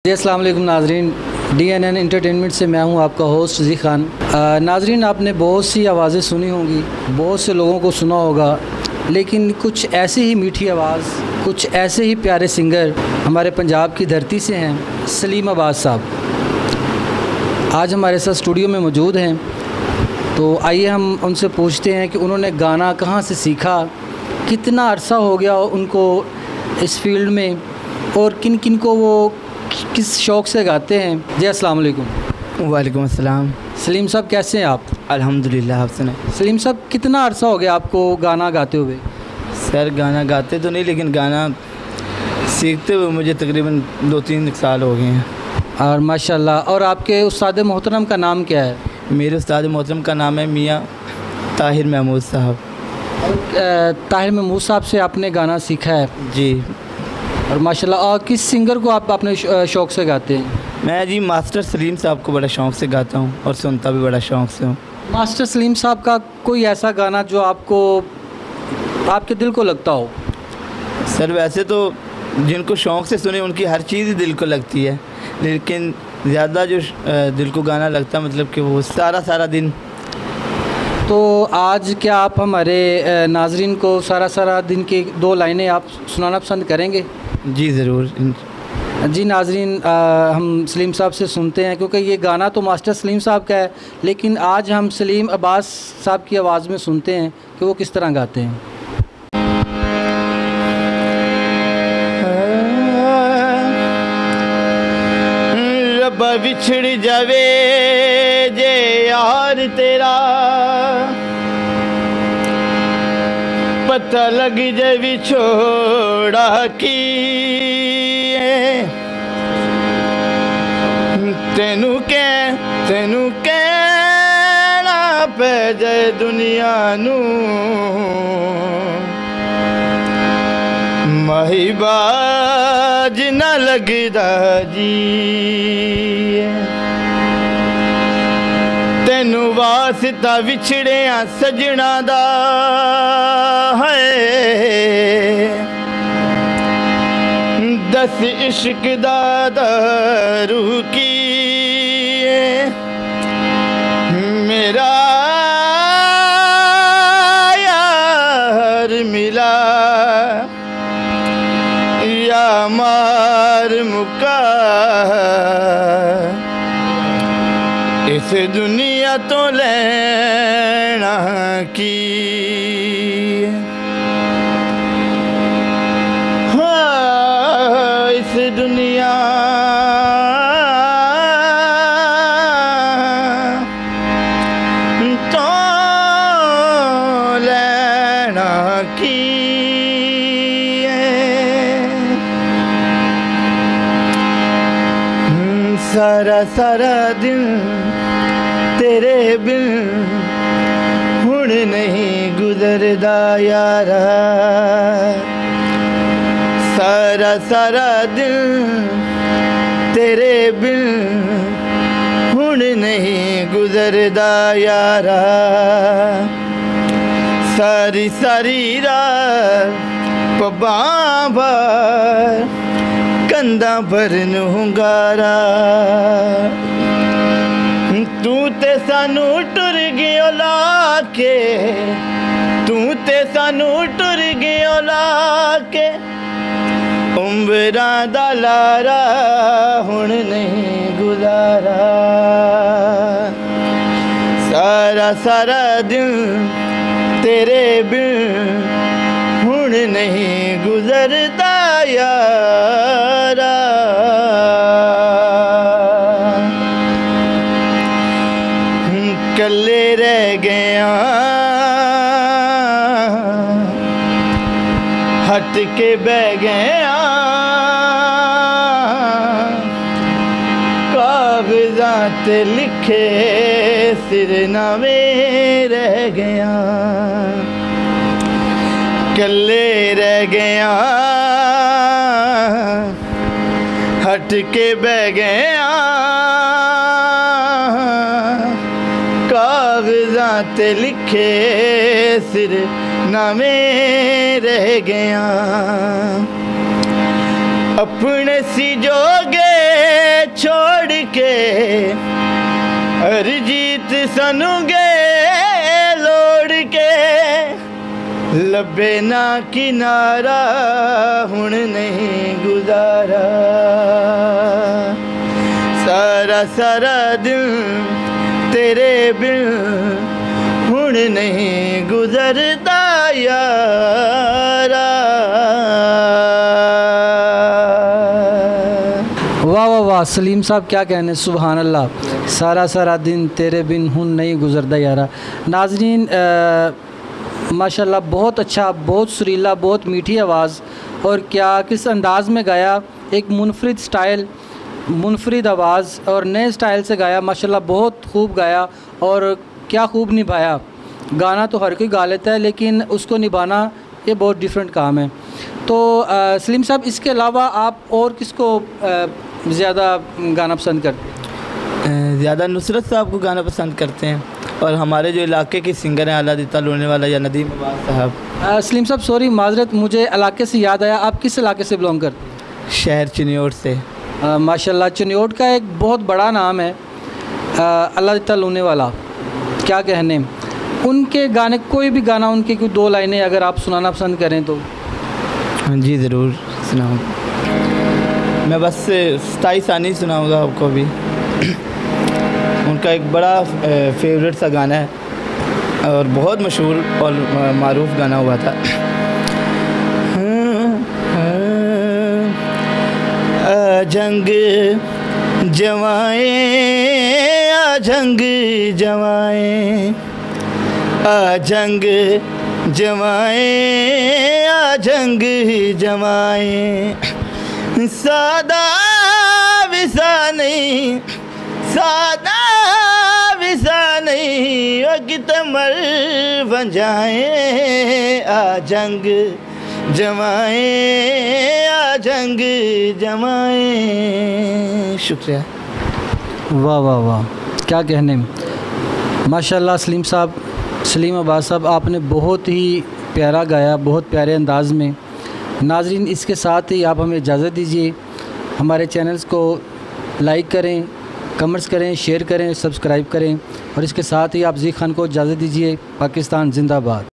जी अस्सलाम वालेकुम नाजरीन, DNN एंटरटेनमेंट से मैं हूं आपका होस्ट जी खान। नाजरीन, आपने बहुत सी आवाज़ें सुनी होंगी, बहुत से लोगों को सुना होगा, लेकिन कुछ ऐसी ही मीठी आवाज़, कुछ ऐसे ही प्यारे सिंगर हमारे पंजाब की धरती से हैं। सलीम अब्बास साहब आज हमारे साथ स्टूडियो में मौजूद हैं। तो आइए हम उनसे पूछते हैं कि उन्होंने गाना कहाँ से सीखा, कितना अरसा हो गया उनको इस फील्ड में, और किन किन को वो किस शौक़ से गाते हैं। जी अस्सलाम वालेकुम। वालेकुम अस्सलाम। सलीम साहब कैसे हैं आप? अल्हम्दुलिल्लाह, आप सुने। सलीम साहब कितना अरसा हो गया आपको गाना गाते हुए? सर गाना गाते तो नहीं, लेकिन गाना सीखते हुए मुझे तकरीबन 2-3 साल हो गए हैं। और माशाल्लाह। और आपके उस्ताद मोहतरम का नाम क्या है? मेरे उस्ताद मोहतरम का नाम है मियाँ ताहिर महमूद साहब। ताहिर महमूद साहब से आपने गाना सीखा है? जी। और माशाल्लाह। और किस सिंगर को आप अपने शौक़ से गाते हैं? मैं जी मास्टर सलीम साहब को बड़ा शौक़ से गाता हूँ और सुनता भी बड़ा शौक़ से हूँ। मास्टर सलीम साहब का कोई ऐसा गाना जो आपको आपके दिल को लगता हो? सर वैसे तो जिनको शौक़ से सुने उनकी हर चीज़ ही दिल को लगती है, लेकिन ज़्यादा जो दिल को गाना लगता मतलब कि वो सारा दिन। तो आज क्या आप हमारे नाजरीन को सारा दिन की 2 लाइनें आप सुनाना पसंद करेंगे? जी ज़रूर। जी नाजरीन, हम सलीम साहब से सुनते हैं, क्योंकि ये गाना तो मास्टर सलीम साहब का है, लेकिन आज हम सलीम अब्बास साहब की आवाज़ में सुनते हैं कि वो किस तरह गाते हैं। रब्बा बिछड़ जावे जे यार तेरा, पता लग जाए विछोड़ा की, तेनू कहना पै जाए दुनिया नू, माहिबाज ना लगदा जी, तेनू वास्ता विछड़िया सजना दा है, दस इश्क दा दारू की मेरा यार मिला या मार मुका, इस दुनिया तो लेना की। हाँ, इस दुनिया तो लेना की। सारा दिन तेरे बिन हुण नहीं गुजरदा यारा, सारा दिन तेरे बिन हुण नहीं गुजरदा यारा, सारी रात पबां भर कंधा भरन हुंगारा, तू ते सानू टुर गयो लाके, तू ते सानू टुर गयो लाके, उम्रां दा लारा हुण नहीं गुजारा, सारा दिन तेरे बिन हुण नहीं गुजरदा यारा, कल्ले रह गया हट के बह गया, कागज़ात लिखे सिरनामे रह गया, कल्ले रह गया हट के बह गया, कागज़ात लिखे सिर नामे रह गया। अपने सी जोगे सानू गए लोड़ के लबे ना किनारा हुण नहीं गुजारा सारा सारा दिन तेरे बिन हुण नहीं गुजरदा यारा। वाह वाह वाह सलीम साहब, क्या कहने, सुभान अल्लाह। सारा सारा दिन तेरे बिन हुन नहीं गुजरदा यारा। नाज़रीन माशाल्लाह बहुत अच्छा, बहुत सुरीला, बहुत मीठी आवाज़ और क्या किस अंदाज़ में गाया, एक मुनफरिद स्टाइल, मुनफरिद आवाज़ और नए स्टाइल से गाया माशाल्लाह, बहुत खूब गाया और क्या खूब निभाया। गाना तो हर कोई गा लेता है लेकिन उसको निभाना ये बहुत डिफरेंट काम है। तो सलीम साहब, इसके अलावा आप और किसको ज़्यादा गाना पसंद करते हैं? ज़्यादा नुसरत साहब को गाना पसंद करते हैं और हमारे जो इलाके के सिंगर हैं आला दिता लोने वाला या नदीम अब्बास साहब। सलीम साहब सॉरी माजरत, मुझे इलाके से याद आया, आप किस इलाके से बिलोंग करते हैं? शहर चिन्योट से। माशाल्लाह, चिन्योट का एक बहुत बड़ा नाम है आला दिता लोने वाला, क्या कहने। उनके गाने, कोई भी गाना उनके कोई दो लाइनें अगर आप सुनाना पसंद करें तो? हाँ जी ज़रूर सुनाऊँ। मैं बस 27 सानी सुनाऊँगा आपको अभी। उनका एक बड़ा फेवरेट सा गाना है और बहुत मशहूर और मारूफ गाना हुआ था। जंग जवाएं आ जंग जवाएं आ जंग जवाएं आ जंग जवाएं सादा विसा नहीं सादा विसा नहीं वक्त मर बन जाएं आ जंग जमाएं आ जंग जमाएं। शुक्रिया। वाह वाह वाह, क्या कहने माशाल्लाह। सलीम साहब, सलीम अब्बास साहब, आपने बहुत ही प्यारा गाया, बहुत प्यारे अंदाज़ में। नाज़रीन, इसके साथ ही आप हमें इजाज़त दीजिए। हमारे चैनल्स को लाइक करें, कमेंट्स करें, शेयर करें, सब्सक्राइब करें और इसके साथ ही आप ज़ी खान को इजाज़त दीजिए। पाकिस्तान जिंदाबाद।